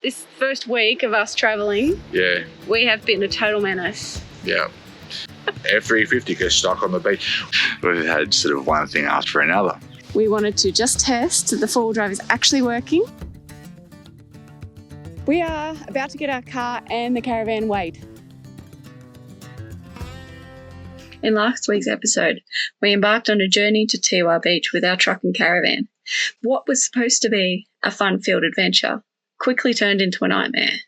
This first week of us travelling, Yeah. we have been a total menace. Yeah. F350 gets stuck on the beach. We've had sort of one thing after another. We wanted to just test that the four-wheel drive is actually working. We are about to get our car and the caravan weighed. In last week's episode, we embarked on a journey to Teewah Beach with our truck and caravan. What was supposed to be a fun-filled adventure quickly turned into a nightmare.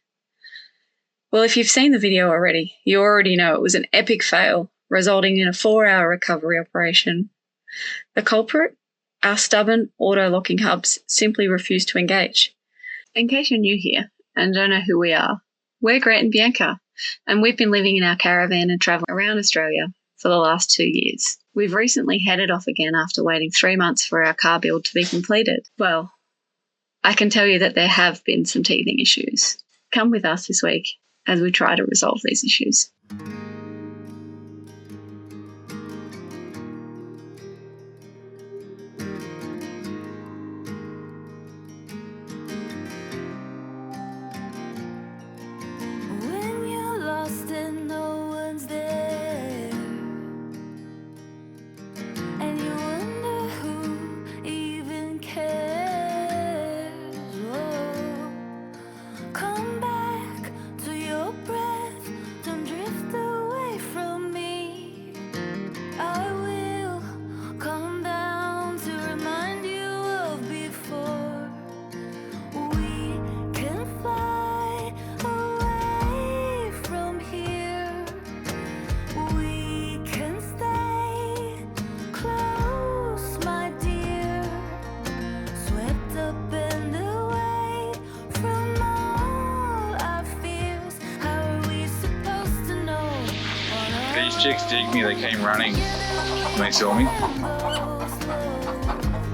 Well, if you've seen the video already, you already know it was an epic fail, resulting in a 4-hour recovery operation. The culprit? Our stubborn auto-locking hubs simply refused to engage. In case you're new here and don't know who we are, we're Grant and Bianca, and we've been living in our caravan and travelling around Australia for the last 2 years. We've recently headed off again after waiting 3 months for our car build to be completed. Well, I can tell you that there have been some teething issues. Come with us this week as we try to resolve these issues. When you're lost and no one's there, and you wonder who even cares. Whoa. Come back to your breath, don't drift away from me. I will come down to remind you of before. We can fly away from here. We can stay close, my dear. Swept up and away from all our fears. How are we supposed to know? These chicks dig me, they came running when they saw me.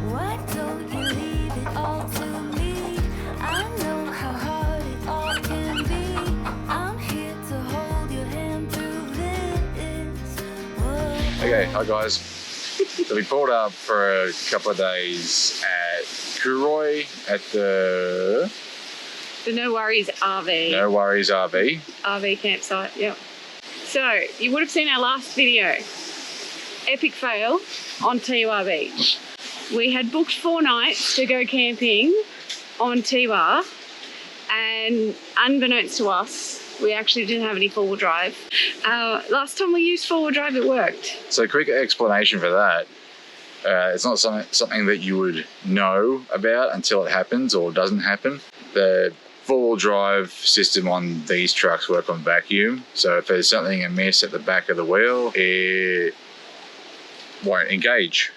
Why don't you leave it all to me? I know how hard it all can be. I'm here to hold your hand through this. Whoa. Okay, hi guys. So we pulled up for a couple of days at Cooroy at the The No Worries RV. No Worries RV. RV campsite, yep. So, you would have seen our last video. Epic fail on Teewah Beach. We had booked 4 nights to go camping on Tiwah, and unbeknownst to us, we actually didn't have any 4-wheel drive. Last time we used 4-wheel drive, it worked. So quick explanation for that. It's not something that you would know about until it happens or doesn't happen. The 4-wheel drive system on these trucks work on vacuum. So if there's something amiss at the back of the wheel, it won't engage.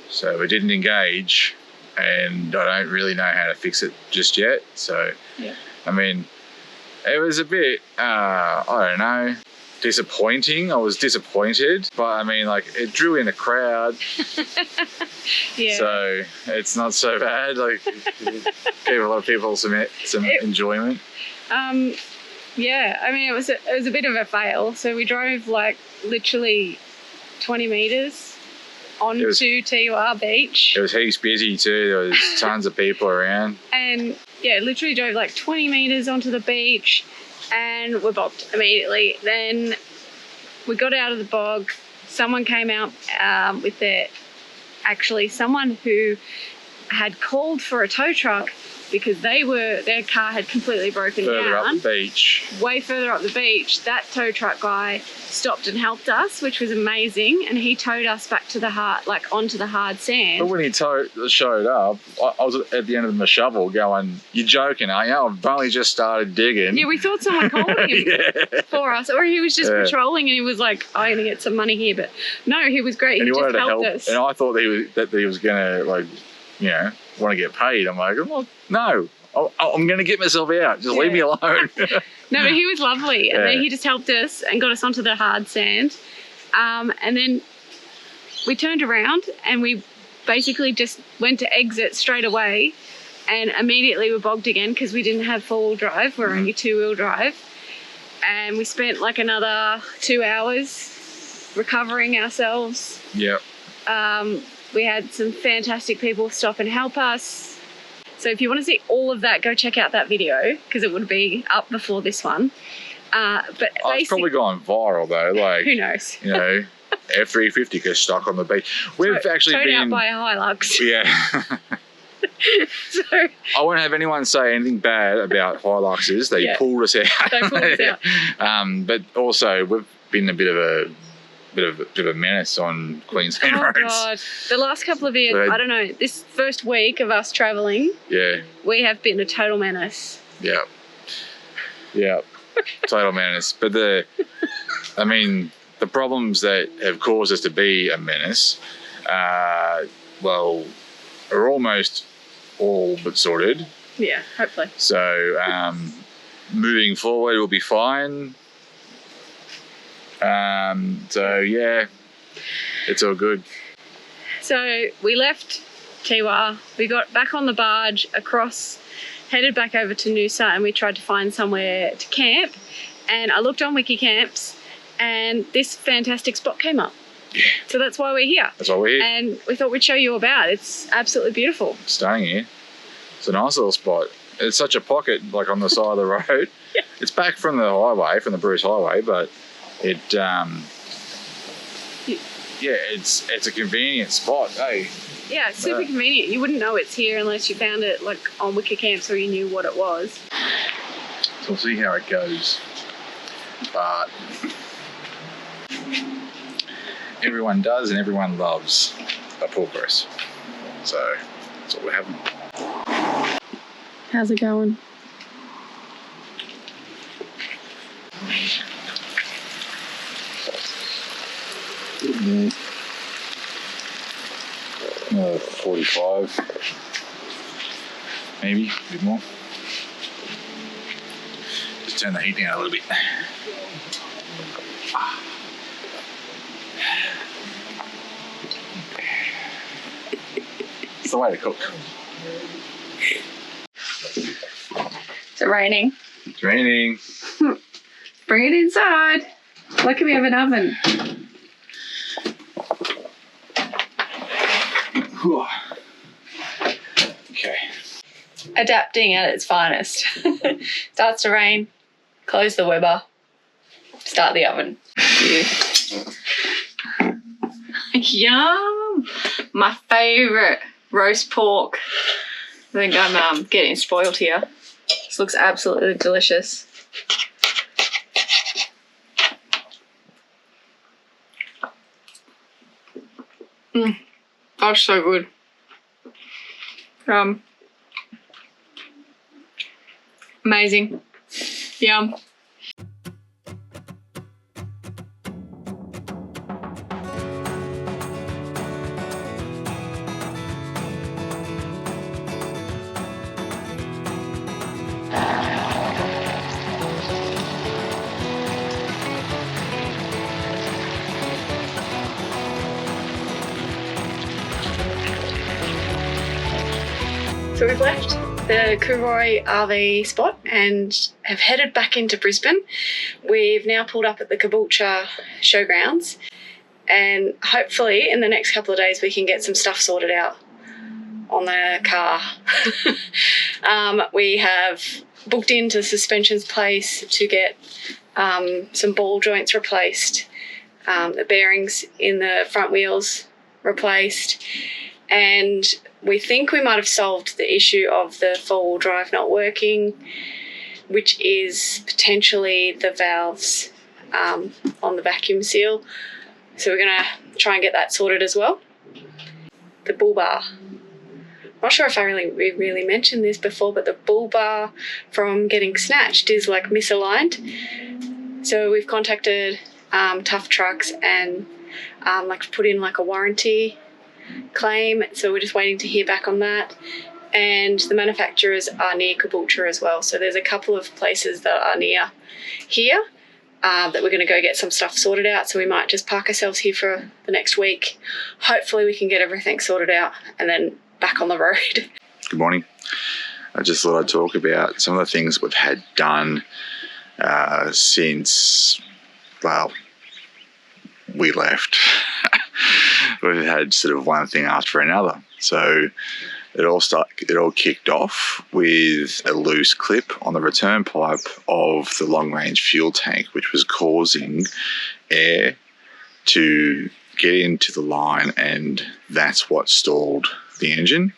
So it didn't engage, and I don't really know how to fix it just yet. So, Yeah. I mean, it was a bit, I don't know, disappointing. I was disappointed, but I mean, like, it drew in a crowd. Yeah. So it's not so bad. Like, gave a lot of people some enjoyment. Yeah, I mean, it was a bit of a fail. So we drove like literally 20 metres onto Teewah Beach. It was heaps busy too. There was tons of people around. And yeah, literally drove like 20 metres onto the beach and we're bogged immediately. Then we got out of the bog. Someone came out with someone who had called for a tow truck because their car had completely broken Further down. up the beach. Way further up the beach. That tow truck guy stopped and helped us, which was amazing, and he towed us back to the onto the hard sand. But when he showed up, I was at the end of my shovel going, "You're joking, are you? I've only just started digging." Yeah, we thought someone called him for us, or he was just patrolling and he was like, "I'm gonna get some money here," but no, he was great. And he wanted just to helped help us. And I thought that he was gonna, like, you know, want to get paid. I'm like, well, no, I'm gonna get myself out. Just leave me alone. No, but he was lovely, and then he just helped us and got us onto the hard sand. And then we turned around and we basically just went to exit straight away, and immediately were bogged again because we didn't have 4-wheel drive. We're only 2-wheel drive, and we spent like another 2 hours recovering ourselves. Yep. We had some fantastic people stop and help us. So if you want to see all of that, go check out that video because it would be up before this one. But it's probably gone viral though. Like, who knows? You know, F350 gets stuck on the beach. We've actually towed been out by a Hilux. Yeah. So I won't have anyone say anything bad about Hiluxes. They pulled us out. They pulled us out. But also we've been a bit of a menace on Queensland roads. Oh God! The last couple of years, I don't know. This first week of us travelling, we have been a total menace. Yeah, total menace. But the problems that have caused us to be a menace, are almost all but sorted. Yeah, hopefully. So moving forward, we'll be fine. So yeah, it's all good. So we left Tiwah, we got back on the barge across, headed back over to Noosa, and we tried to find somewhere to camp. And I looked on Wikicamps, and this fantastic spot came up. Yeah. So that's why we're here. That's why we're here. And we thought we'd show you about. It's absolutely beautiful. Staying here. It's a nice little spot. It's such a pocket, like on the side of the road. Yeah. It's back from the highway, from the Bruce Highway, but it, it's a convenient spot, hey? Yeah, it's super convenient. You wouldn't know it's here unless you found it like on Wikicamps or you knew what it was. So we'll see how it goes. But everyone does and everyone loves a pool cruise. So that's what we're having. How's it going? Mm-hmm. 45, maybe a bit more. Just turn the heat down a little bit. It's the way to cook. Is it raining? It's raining. Bring it inside. Look, we have an oven. Okay. Adapting at its finest. Starts to rain, close the Weber, start the oven. Yum! My favourite roast pork. I think I'm getting spoiled here. This looks absolutely delicious. That's so good. Amazing. Yum. So we've left the Cooroy RV spot and have headed back into Brisbane. We've now pulled up at the Caboolture showgrounds, and hopefully in the next couple of days we can get some stuff sorted out on the car. We have booked into the suspensions place to get some ball joints replaced, the bearings in the front wheels replaced, and we think we might have solved the issue of the four-wheel drive not working, which is potentially the valves on the vacuum seal. So we're going to try and get that sorted as well. The bullbar. I'm not sure if I really mentioned this before, but the bullbar from getting snatched is like misaligned. So we've contacted Tough Trucks and put in like a warranty claim, so we're just waiting to hear back on that. And the manufacturers are near Caboolture as well, so there's a couple of places that are near here that we're going to go get some stuff sorted out. So we might just park ourselves here for the next week. Hopefully we can get everything sorted out and then back on the road. Good morning. I just thought I'd talk about some of the things we've had done since, we left. We've had sort of one thing after another. So It all kicked off with a loose clip on the return pipe of the long-range fuel tank, which was causing air to get into the line, and that's what stalled the engine.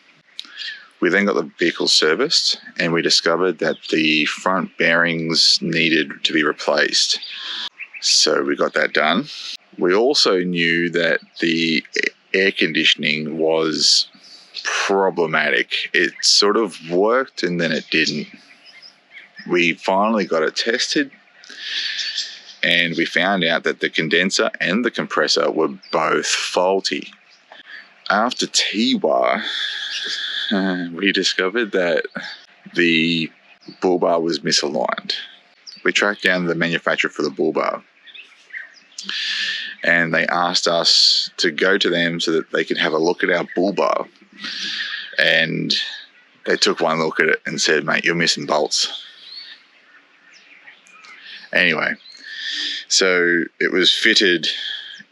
We then got the vehicle serviced, and we discovered that the front bearings needed to be replaced. So we got that done. We also knew that the air conditioning was problematic. It sort of worked and then it didn't. We finally got it tested, and we found out that the condenser and the compressor were both faulty. After Tiwah, we discovered that the bullbar was misaligned. We tracked down the manufacturer for the bullbar, and they asked us to go to them so that they could have a look at our bullbar. And they took one look at it and said, "Mate, you're missing bolts." Anyway, so it was fitted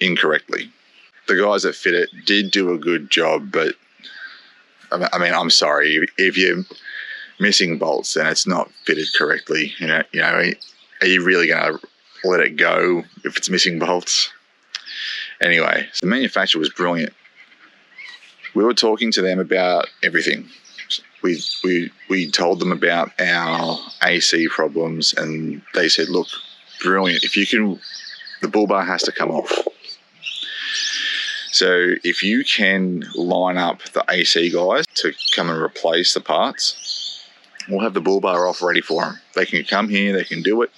incorrectly. The guys that fit it did do a good job, but I mean, I'm sorry, if you're missing bolts, then it's not fitted correctly. You know, are you really going to let it go if it's missing bolts? Anyway, so the manufacturer was brilliant. We were talking to them about everything. We told them about our AC problems, and they said, "Look, brilliant. If you can, the bullbar has to come off. So if you can line up the AC guys to come and replace the parts, we'll have the bullbar off ready for them. They can come here, they can do it,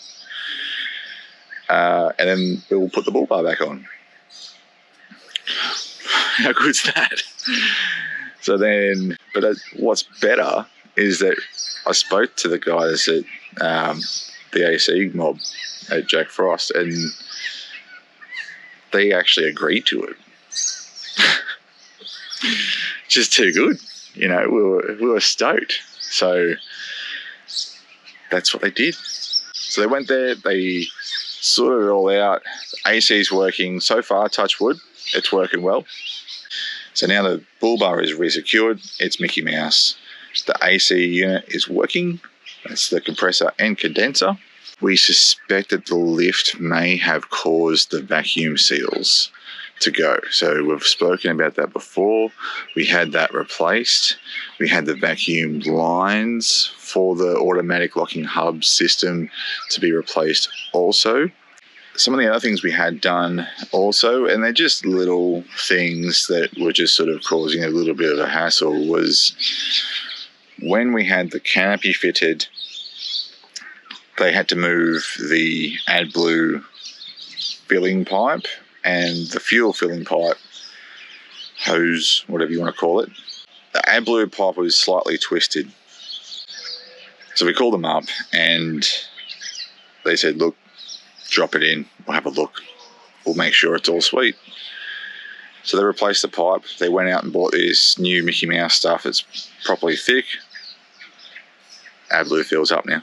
and then we'll put the bullbar back on." How good's that? So then, what's better is that I spoke to the guys at the AC mob at Jack Frost, and they actually agreed to it. Just too good, you know. We were stoked. So that's what they did. So they went there, they sorted it all out. AC's working so far, touch wood, it's working well. So now the bullbar is resecured, it's Mickey Mouse. The AC unit is working, that's the compressor and condenser. We suspect that the lift may have caused the vacuum seals to go. So we've spoken about that before. We had that replaced. We had the vacuum lines for the automatic locking hub system to be replaced also. Some of the other things we had done also, and they're just little things that were just sort of causing a little bit of a hassle, was when we had the canopy fitted, they had to move the AdBlue filling pipe and the fuel filling pipe, hose, whatever you want to call it. The AdBlue pipe was slightly twisted. So we called them up and they said, "Look, drop it in, we'll have a look, we'll make sure it's all sweet." So they replaced the pipe. They went out and bought this new Mickey Mouse stuff. It's properly thick. AdBlue fills up now,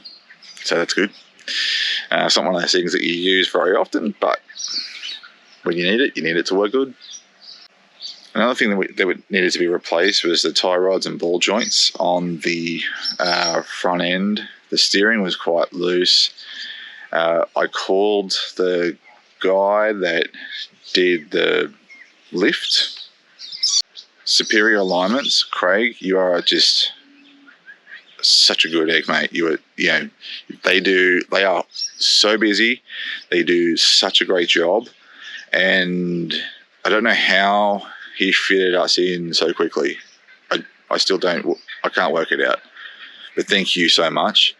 so that's good. It's not one of those things that you use very often, but when you need it to work good. Another thing that needed to be replaced was the tie rods and ball joints on the front end. The steering was quite loose. I called the guy that did the lift. Superior Alignments, Craig, you are just such a good egg, mate. They are so busy. They do such a great job. And I don't know how he fitted us in so quickly. I still I can't work it out. But thank you so much.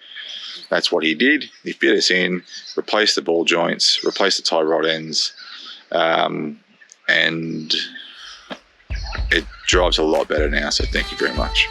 That's what he did. He fit us in, replaced the ball joints, replaced the tie rod ends, and it drives a lot better now, so thank you very much.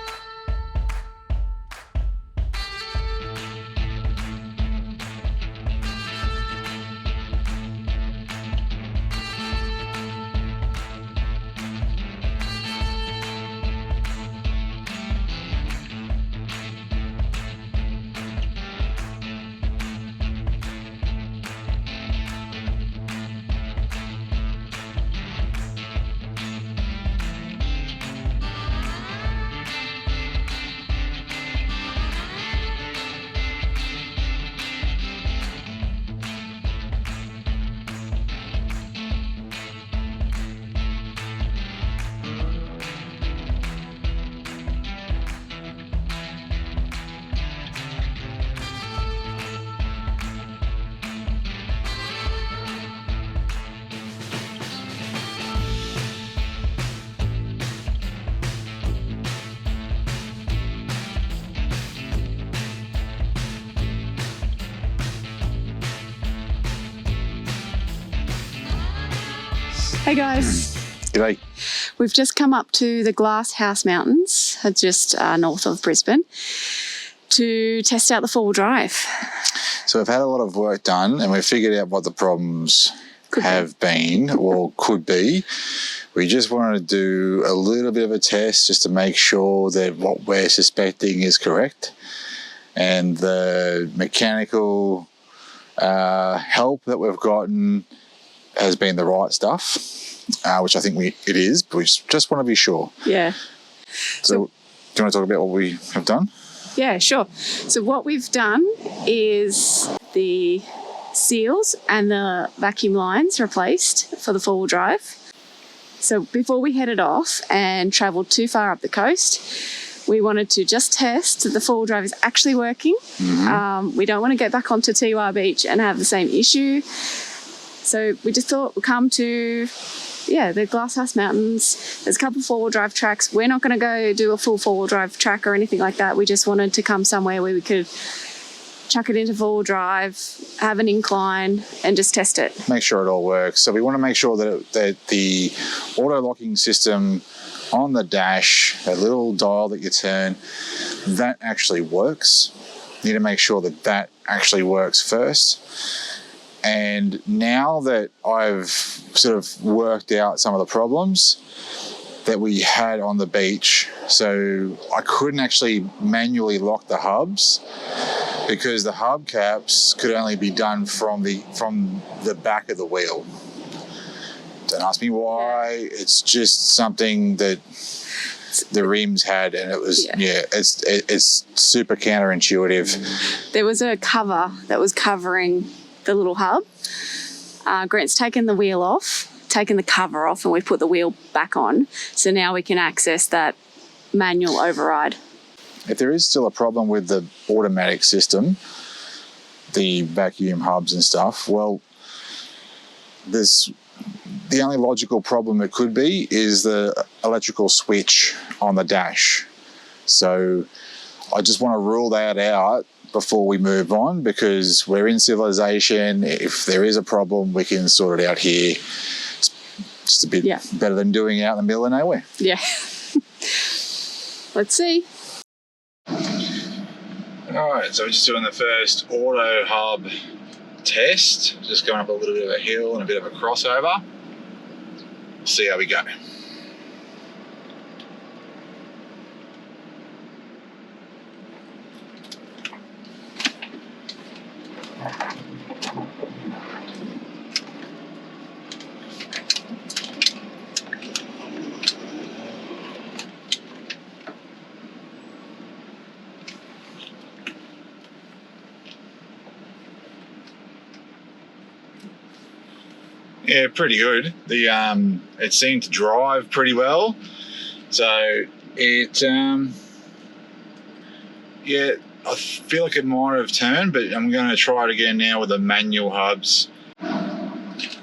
Hey guys. G'day. We've just come up to the Glass House Mountains, just north of Brisbane, to test out the four-wheel drive. So we've had a lot of work done and we've figured out what the problems have been or could be. We just wanted to do a little bit of a test just to make sure that what we're suspecting is correct. And the mechanical help that we've gotten has been the right stuff, which I think it is, but we just want to be sure. Yeah. So do you want to talk about what we have done? Yeah, sure. So what we've done is the seals and the vacuum lines replaced for the four-wheel drive. So before we headed off and travelled too far up the coast, we wanted to just test that the four-wheel drive is actually working. We don't want to get back onto Teewah Beach and have the same issue. So we just thought we'd come to, the Glasshouse Mountains. There's a couple of four-wheel drive tracks. We're not going to go do a full four-wheel drive track or anything like that. We just wanted to come somewhere where we could chuck it into four-wheel drive, have an incline, and just test it. Make sure it all works. So we want to make sure that the auto-locking system on the dash, that little dial that you turn, that actually works. You need to make sure that actually works first. And now that I've sort of worked out some of the problems that we had on the beach, so I couldn't actually manually lock the hubs because the hubcaps could only be done from the back of the wheel. Don't ask me why. It's just something that the rims had, and it was it's super counterintuitive. There was a cover that was covering the little hub. Grant's taken the wheel off, taken the cover off, and we've put the wheel back on. So now we can access that manual override. If there is still a problem with the automatic system, the vacuum hubs and stuff, well, the only logical problem it could be is the electrical switch on the dash. So I just want to rule that out before we move on, because we're in civilization. If there is a problem, we can sort it out here. It's just a bit better than doing it out in the middle of nowhere. Yeah. Let's see. All right, so we're just doing the first auto hub test. Just going up a little bit of a hill and a bit of a crossover. See how we go. Yeah, pretty good. It seemed to drive pretty well. So it, I feel like it might have turned, but I'm going to try it again now with the manual hubs. All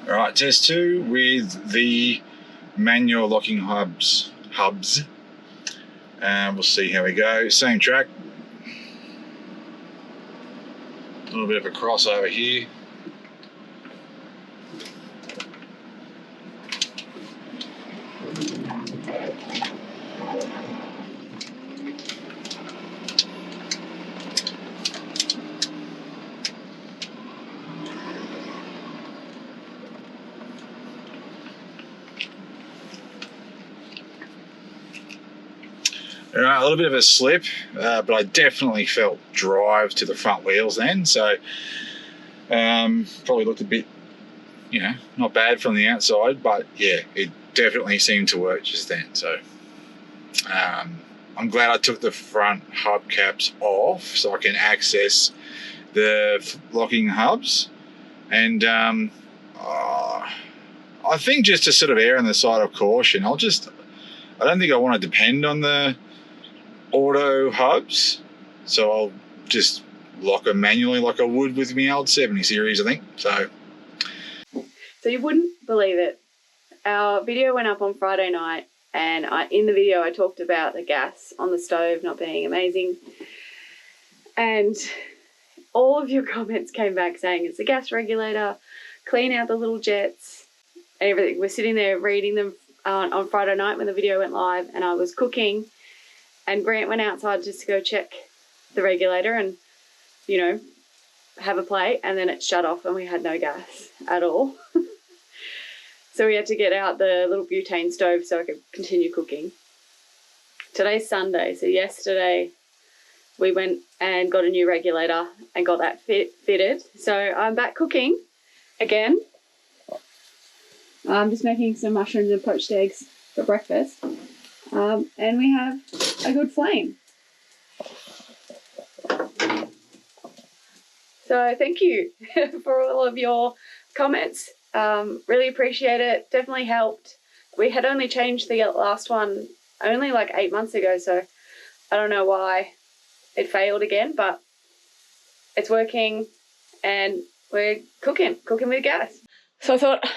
right, test 2 with the manual locking hubs. We'll see how we go. Same track. A little bit of a crossover here. All right, a little bit of a slip, but I definitely felt drive to the front wheels then. So probably looked a bit, not bad from the outside, but yeah, it definitely seemed to work just then. So I'm glad I took the front hubcaps off so I can access the locking hubs. And I think just to sort of err on the side of caution, I don't think I want to depend on the auto hubs, so I'll just lock them manually like I would with my old 70 series, I think. So you wouldn't believe it. Our video went up on Friday night, and in the video I talked about the gas on the stove not being amazing, and all of your comments came back saying it's the gas regulator, clean out the little jets. and everything. We're sitting there reading them on Friday night when the video went live, and I was cooking, and Grant went outside just to go check the regulator and, you know, have a play, and then it shut off and we had no gas at all. So we had to get out the little butane stove so I could continue cooking. Today's Sunday, so yesterday we went and got a new regulator and got that fitted. So I'm back cooking again. I'm just making some mushrooms and poached eggs for breakfast. And we have a good flame. So thank you for all of your comments. Really appreciate it. Definitely helped. We had only changed the last one only like 8 months ago, so I don't know why it failed again, but it's working and we're cooking with gas. So I thought,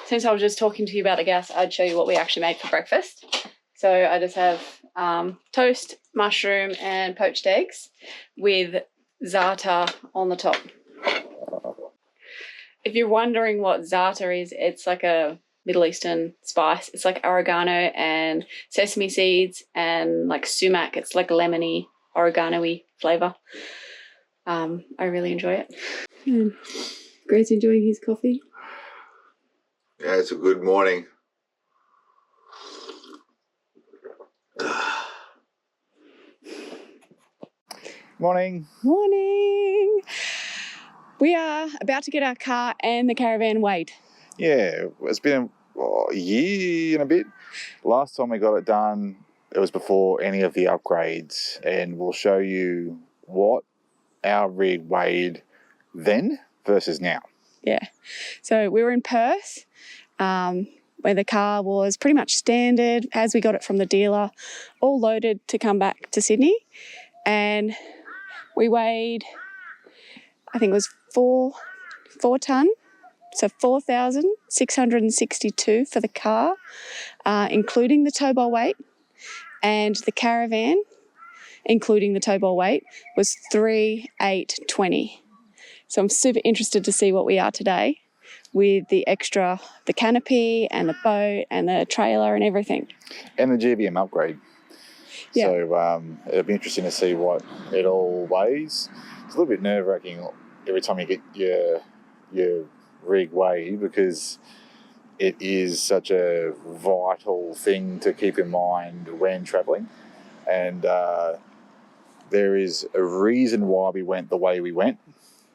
since I was just talking to you about the gas, I'd show you what we actually made for breakfast. So I just have toast, mushroom and poached eggs with za'atar on the top. If you're wondering what za'atar is, it's like a Middle Eastern spice. It's like oregano and sesame seeds and like sumac. It's like lemony, oregano-y flavour. I really enjoy it. And Grant's enjoying his coffee. Yeah, it's a good morning. Morning. Morning. We are about to get our car and the caravan weighed. Yeah, it's been a year and a bit. Last time we got it done, it was before any of the upgrades, and we'll show you what our rig weighed then versus now. Yeah. So we were in Perth, where the car was pretty much standard as we got it from the dealer, all loaded to come back to Sydney. And we weighed, I think it was 4 tonne, so 4,662 for the car, including the tow bar weight, and the caravan, including the tow bar weight, was 3,820. So I'm super interested to see what we are today with the extra, the canopy and the boat and the trailer and everything. And the GBM upgrade. Yeah. So it'll be interesting to see what it all weighs. It's a little bit nerve-wracking every time you get your rig weighed, because it is such a vital thing to keep in mind when travelling. And there is a reason why we went the way we went.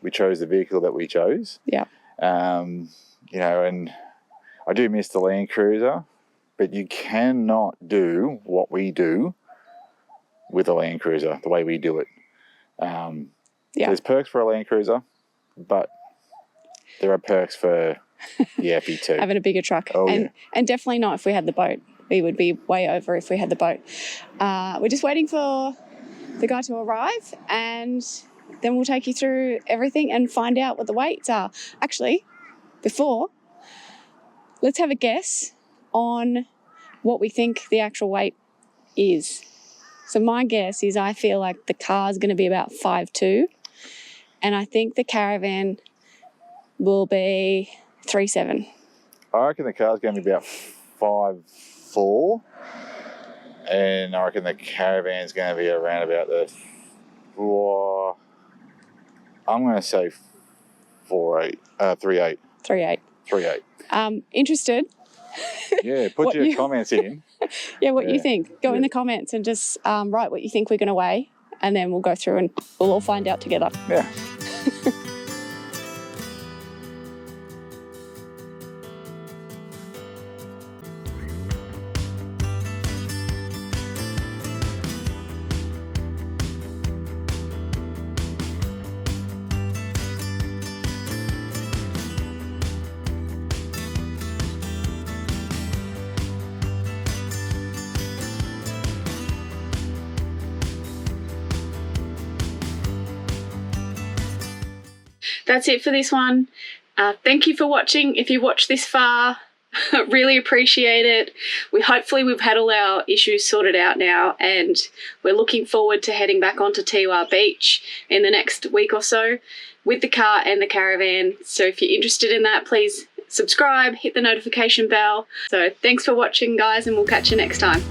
We chose the vehicle that we chose. Yeah. You know, and I do miss the Land Cruiser, but you cannot do what we do with a Land Cruiser, the way we do it. There's perks for a Land Cruiser, but there are perks for the Effie too. Having a bigger truck. Oh, and definitely not if we had the boat. We would be way over if we had the boat. We're just waiting for the guy to arrive, and then we'll take you through everything and find out what the weights are. Actually, before, let's have a guess on what we think the actual weight is. So my guess is I feel like the car's going to be about 5'2", and I think the caravan will be 3'7". I reckon the car's going to be about 5'4", and I reckon the caravan's going to be around about the... I'm going to say 3'8". 3'8". Interested? Yeah, put your comments in. Yeah, what you think. Go in the comments and just write what you think we're going to weigh, and then we'll go through and we'll all find out together. Yeah. That's it for this one. Thank you for watching. If you watched this far, really appreciate it. Hopefully we've had all our issues sorted out now, and we're looking forward to heading back onto Teewah Beach in the next week or so with the car and the caravan. So if you're interested in that, please subscribe, hit the notification bell. So thanks for watching, guys, and we'll catch you next time.